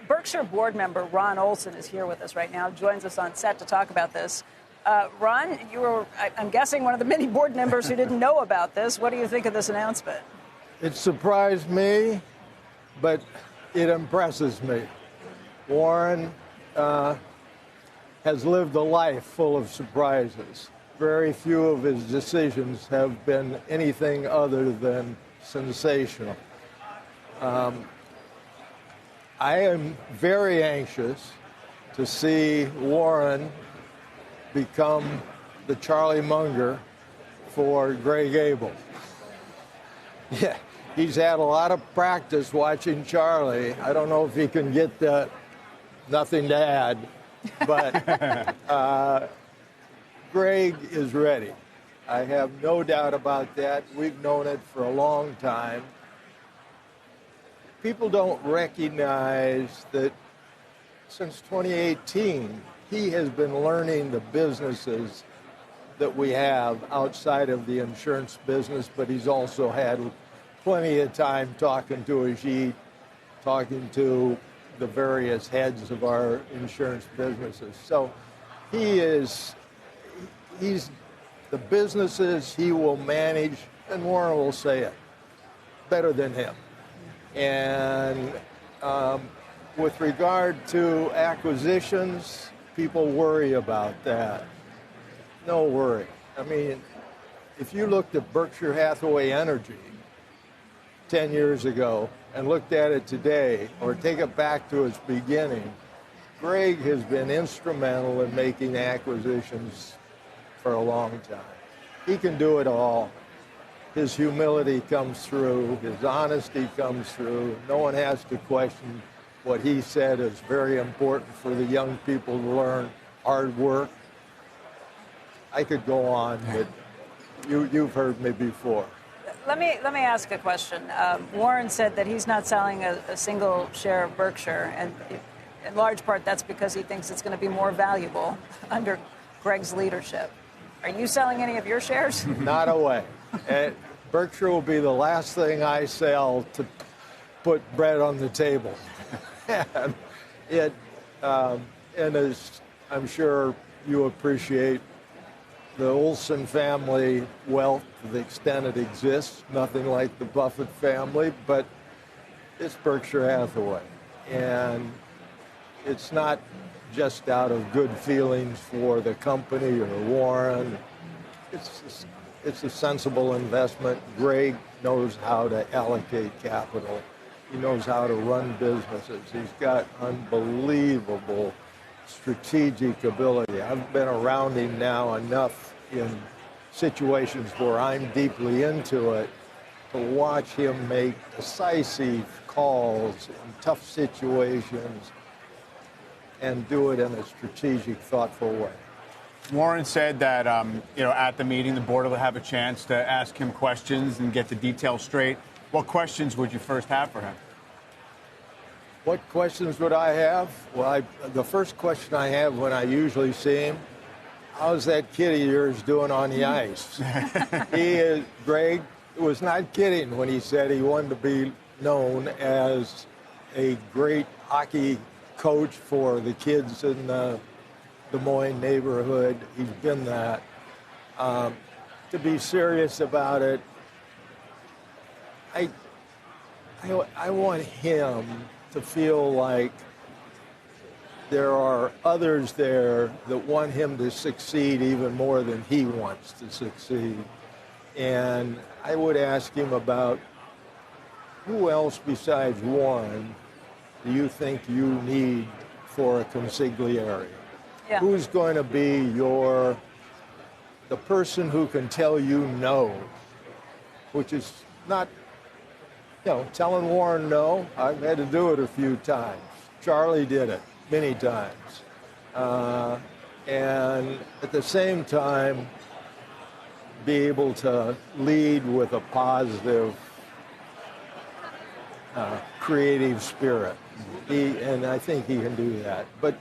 Berkshire board member Ron Olson is here with us right now, joins us on set to talk about this. Ron, you were, I'm guessing, one of the many board members who didn't know about this. What do you think of this announcement? It surprised me, but it impresses me. Warren has lived a life full of surprises. Very few of his decisions have been anything other than sensational. I am very anxious to see Warren become the Charlie Munger for Greg Abel. Yeah, he's had a lot of practice watching Charlie. I don't know if he can get the nothing to add, but Greg is ready. I have no doubt about that. We've known it for a long time. People don't recognize that since 2018, he has been learning the businesses that we have outside of the insurance business, but he's also had plenty of time talking to Ajit, talking to the various heads of our insurance businesses. So he's the businesses he will manage, and Warren will say it, better than him. And with regard to acquisitions, people worry about that. No worry. I mean, if you looked at Berkshire Hathaway Energy 10 years ago and looked at it today, or take it back to its beginning, Greg has been instrumental in making acquisitions for a long time. He can do it all. His humility comes through, his honesty comes through. No one has to question what he said is very important for the young people to learn hard work. I could go on, but you've heard me before. Let me ask a question. Warren said that he's not selling a single share of Berkshire, and in large part that's because he thinks it's going to be more valuable under Greg's leadership. Are you selling any of your shares? Not a way. Berkshire will be the last thing I sell to put bread on the table. And as I'm sure you appreciate, the Olson family wealth, to the extent it exists, nothing like the Buffett family, but it's Berkshire Hathaway. And it's not just out of good feelings for the company or Warren. It's a sensible investment. Greg knows how to allocate capital. He knows how to run businesses. He's got unbelievable strategic ability. I've been around him now enough in situations where I'm deeply into it to watch him make decisive calls in tough situations and do it in a strategic, thoughtful way. Warren said that, at the meeting, the board will have a chance to ask him questions and get the details straight. What questions would you first have for him? What questions would I have? Well, the first question I have when I usually see him, how's that kid of yours doing on the ice? Greg was not kidding when he said he wanted to be known as a great hockey coach for the kids in the Des Moines neighborhood. He's been that. To be serious about it, I want him to feel like there are others there that want him to succeed even more than he wants to succeed. And I would ask him about who else besides Warren do you think you need for a consigliere? Yeah. Who's going to be the person who can tell you no, which is not, telling Warren no. I've had to do it a few times. Charlie did it many times. And at the same time, be able to lead with a positive, creative spirit. And I think he can do that. But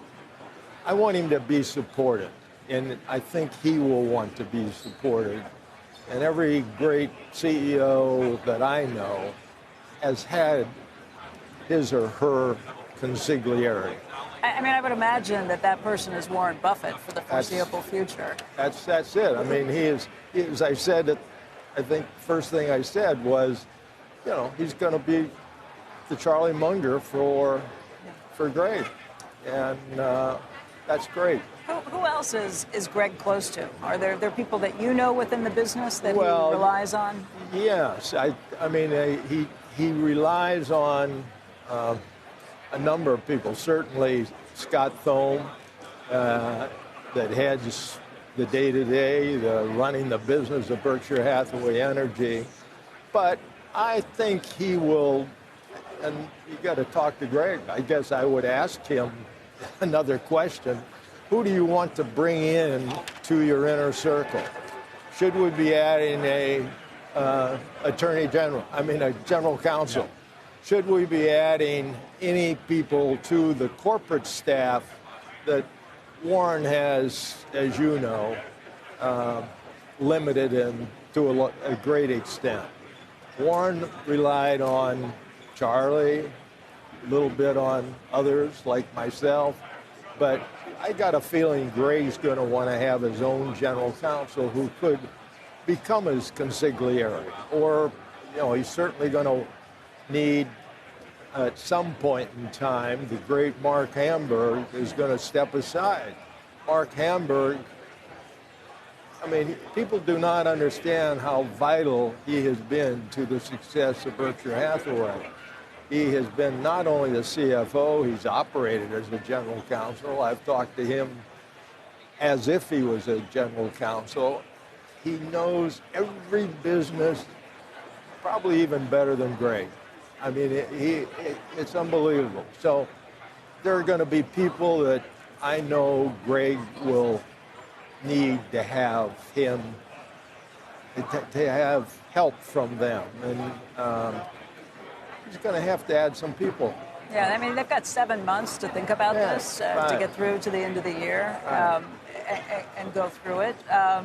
I want him to be supported, and I think he will want to be supported. And every great CEO that I know has had his or her consigliere. I mean, I would imagine that person is Warren Buffett for the foreseeable future. That's it. I mean, he is, as I said, I think first thing I said was, he's going to be the Charlie Munger for Greg. And that's great. Who else is Greg close to? Are there people that you know within the business that he relies on? Yes. I mean, he relies on a number of people. Certainly Scott Thome, that heads the day-to-day, running the business of Berkshire Hathaway Energy. But I think he will, and you got to talk to Greg. I guess I would ask him another question. Who do you want to bring in to your inner circle? Should we be adding a general counsel? Should we be adding any people to the corporate staff that Warren has, as you know, limited to a great extent? Warren relied on Charlie, a little bit on others like myself, but I got a feeling Greg's going to want to have his own general counsel who could become his consigliere, or he's certainly going to need at some point in time. The great Mark Hamburg is going to step aside. Mark Hamburg, I mean, people do not understand how vital he has been to the success of Berkshire Hathaway. He has been not only the CFO, he's operated as the general counsel. I've talked to him as if he was a general counsel. He knows every business probably even better than Greg. I mean, it's unbelievable. So there are going to be people that I know Greg will need to have to have help from them. And he's going to have to add some people. Yeah, I mean, they've got 7 months to think about this, to get through to the end of the year and go through it. How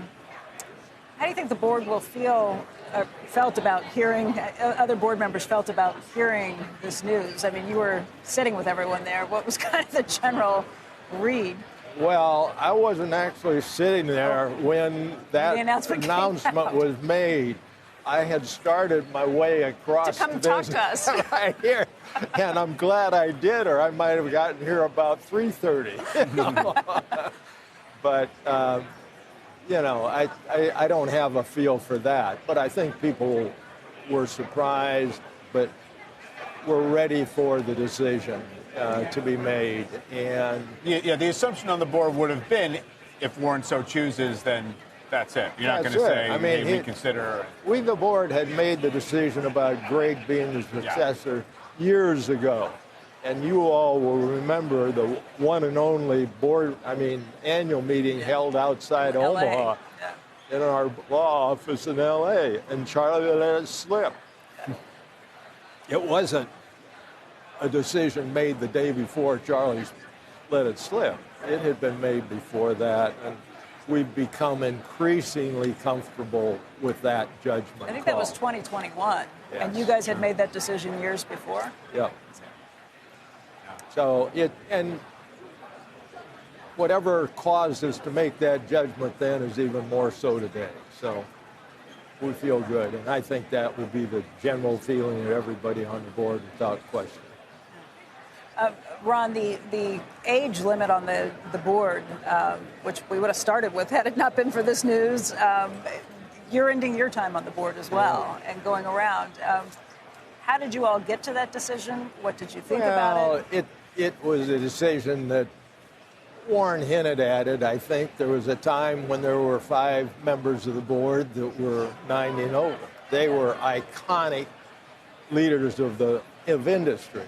do you think the board will felt about hearing, other board members felt about hearing this news? I mean, you were sitting with everyone there. What was kind of the general read? Well, I wasn't actually sitting there when that announcement was made. I had started my way across to come talk to us right here, and I'm glad I did, or I might have gotten here about 3:30. But I don't have a feel for that. But I think people were surprised, but were ready for the decision to be made. And the assumption on the board would have been, if Warren so chooses, then that's it. You're not going to say, hey, we consider. We, the board, had made the decision about Greg being the successor years ago. And you all will remember the one and only annual meeting held outside Omaha in our law office in L.A. And Charlie let it slip. It wasn't a decision made the day before Charlie let it slip. It had been made before that. And we've become increasingly comfortable with that judgment. I think that was 2021, and you guys had made that decision years before? Yeah. So and whatever caused us to make that judgment then is even more so today. So we feel good, and I think that will be the general feeling of everybody on the board without question. Ron, the age limit on the board, which we would have started with had it not been for this news, you're ending your time on the board as well and going around. How did you all get to that decision? What did you think about it? It was a decision that Warren hinted at it. I think there was a time when there were 5 members of the board that were 90 and over. They were iconic leaders of industry.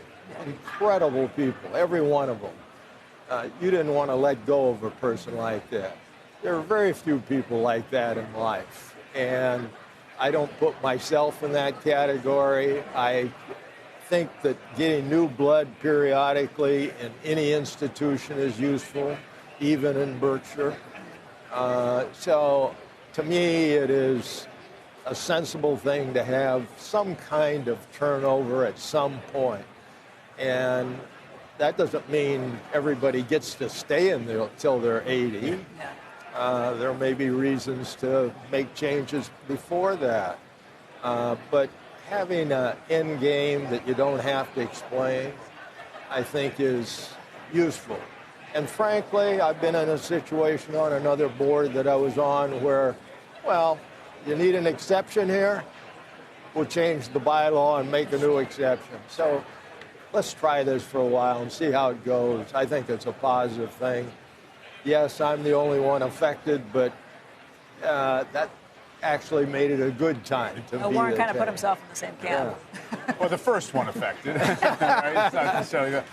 Incredible people, every one of them. You didn't want to let go of a person like that. There are very few people like that in life. And I don't put myself in that category. I think that getting new blood periodically in any institution is useful, even in Berkshire. So to me, it is a sensible thing to have some kind of turnover at some point. And that doesn't mean everybody gets to stay in there until they're 80. There may be reasons to make changes before that. But having an end game that you don't have to explain, I think is useful. And frankly, I've been in a situation on another board that I was on where, well, you need an exception here? We'll change the bylaw and make a new exception. So let's try this for a while and see how it goes. I think it's a positive thing. Yes, I'm the only one affected, but that actually made it a good time to be Warren kind of put himself in the same camp. Yeah. Well, the first one affected. Right? It's not necessarily good.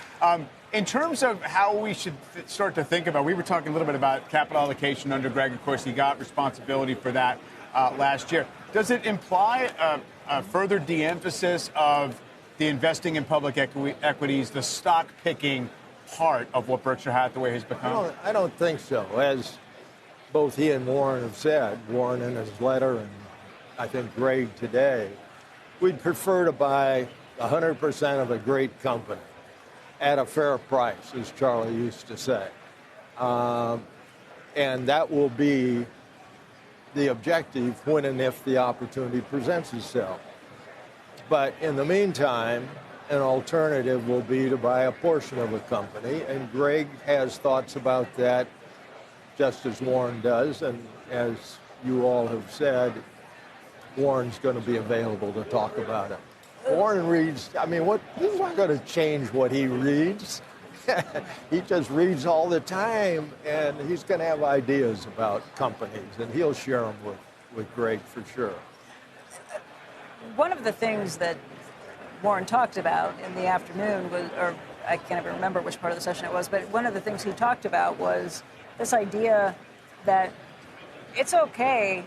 In terms of how we should start to think about, we were talking a little bit about capital allocation under Greg. Of course, he got responsibility for that last year. Does it imply a further de-emphasis of the investing in public equities, the stock picking part of what Berkshire Hathaway has become? I don't think so. As both he and Warren have said, Warren in his letter and I think Greg today, we'd prefer to buy 100% of a great company at a fair price, as Charlie used to say. And that will be the objective when and if the opportunity presents itself. But in the meantime, an alternative will be to buy a portion of a company, and Greg has thoughts about that, just as Warren does, and as you all have said, Warren's going to be available to talk about it. Warren reads, he's not going to change what he reads. He just reads all the time, and he's going to have ideas about companies, and he'll share them with Greg for sure. One of the things that Warren talked about in the afternoon was, or I can't even remember which part of the session it was, but one of the things he talked about was this idea that it's okay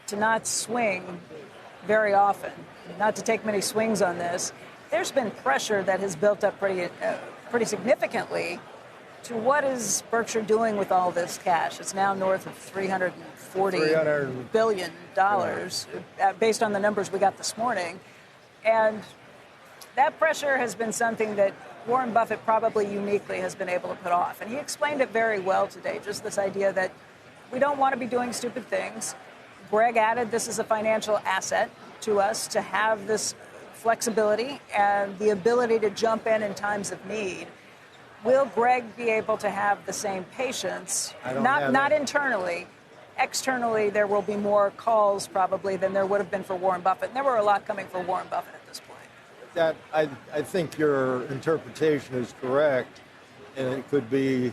to not swing very often, not to take many swings on this. There's been pressure that has built up pretty significantly to what is Berkshire doing with all this cash. It's now north of $340 billion, based on the numbers we got this morning. And that pressure has been something that Warren Buffett probably uniquely has been able to put off. And he explained it very well today, just this idea that we don't want to be doing stupid things. Greg added this is a financial asset to us to have this flexibility and the ability to jump in times of need. Will Greg be able to have the same patience? Not internally. Externally, there will be more calls probably than there would have been for Warren Buffett. And there were a lot coming for Warren Buffett at this point. I think your interpretation is correct, and it could be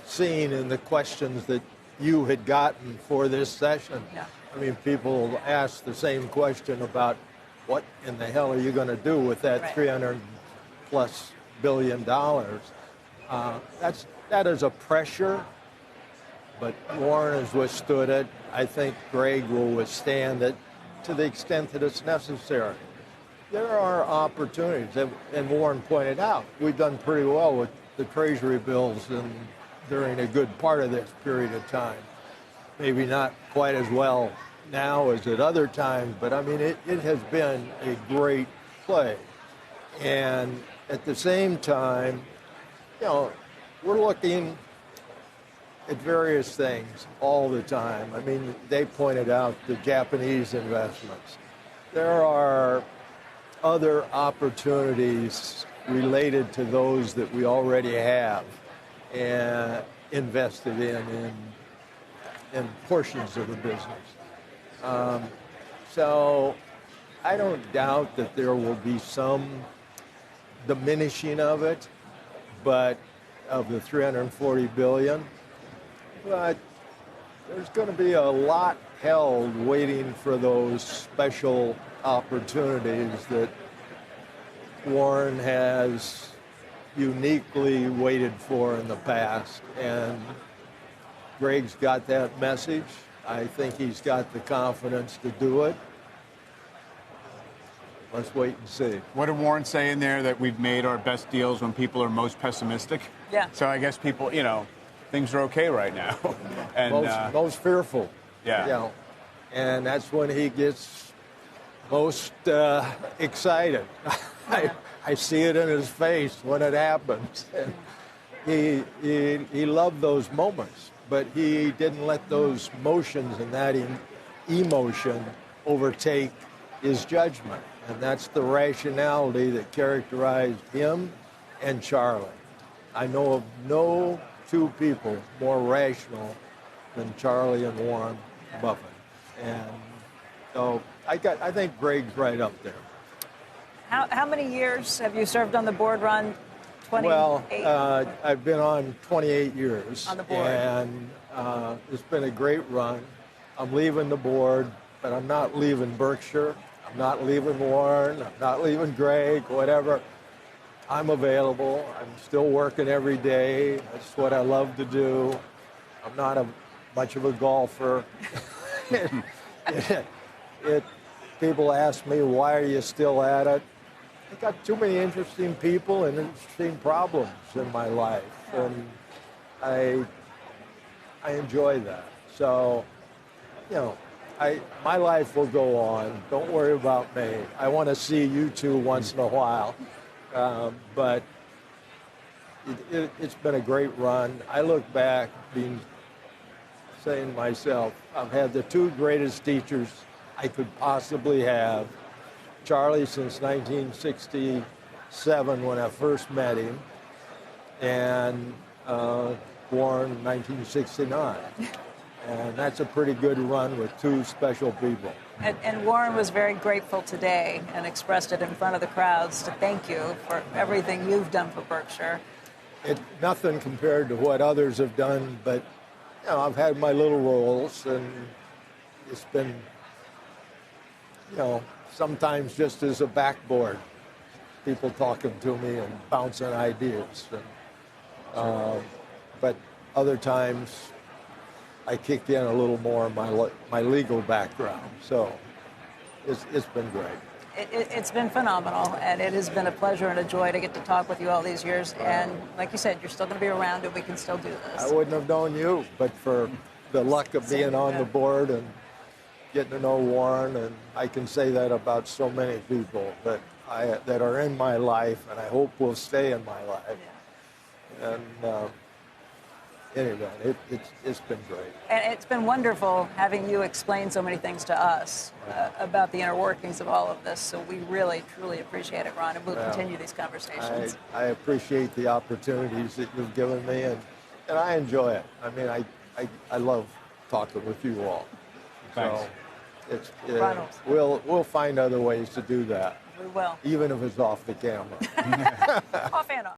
seen in the questions that you had gotten for this session. Yeah. I mean, people ask the same question about what in the hell are you going to do with that $300+ billion? That is a pressure, but Warren has withstood it. I think Greg will withstand it to the extent that it's necessary. There are opportunities, and Warren pointed out, we've done pretty well with the Treasury bills during a good part of this period of time. Maybe not quite as well now as at other times, but I mean, it has been a great play. And at the same time, we're looking at various things all the time. I mean, they pointed out the Japanese investments. There are other opportunities related to those that we already have and invested in portions of the business. So I don't doubt that there will be some diminishing of it, but of the $340 billion, but there's going to be a lot held waiting for those special opportunities that Warren has uniquely waited for in the past, and Greg's got that message. I think he's got the confidence to do it. Let's wait and see. What did Warren say in there, that we've made our best deals when people are most pessimistic? Yeah. So I guess people, things are okay right now. And most fearful. Yeah. And that's when he gets most excited. I see it in his face when it happens. And he loved those moments, but he didn't let those motions and that emotion overtake his judgment. And that's the rationality that characterized him and Charlie. I know of no two people more rational than Charlie and Warren Buffett. And so I think Greg's right up there. How many years have you served on the board, Ron? 28? Well, I've been on 28 years. On the board. And it's been a great run. I'm leaving the board, but I'm not leaving Berkshire. I'm not leaving Warren. I'm not leaving Greg, whatever. I'm available. I'm still working every day. That's what I love to do. I'm not much of a golfer. People ask me, why are you still at it? I got too many interesting people and interesting problems in my life, and I enjoy that. So, my life will go on. Don't worry about me. I want to see you two once in a while, but it's been a great run. I look back, saying to myself, I've had the two greatest teachers I could possibly have. Charlie since 1967 when I first met him, and Warren in 1969. And that's a pretty good run with two special people. And Warren was very grateful today and expressed it in front of the crowds to thank you for everything you've done for Berkshire. Nothing compared to what others have done, but I've had my little roles, and it's been, sometimes just as a backboard, people talking to me and bouncing ideas. But other times, I kick in a little more of my legal background. So it's been great. It's been phenomenal, and it has been a pleasure and a joy to get to talk with you all these years. And like you said, you're still going to be around, and we can still do this. I wouldn't have known you, but for the luck of being on the board and getting to know Warren, and I can say that about so many people that are in my life, and I hope will stay in my life. Yeah. And anyway, it's been great. And it's been wonderful having you explain so many things to us about the inner workings of all of this. So we really, truly appreciate it, Ron, and we'll continue these conversations. I appreciate the opportunities that you've given me, and I enjoy it. I mean, I love talking with you all. Thanks. So we'll find other ways to do that. We will. Even if it's off the camera. Off and on.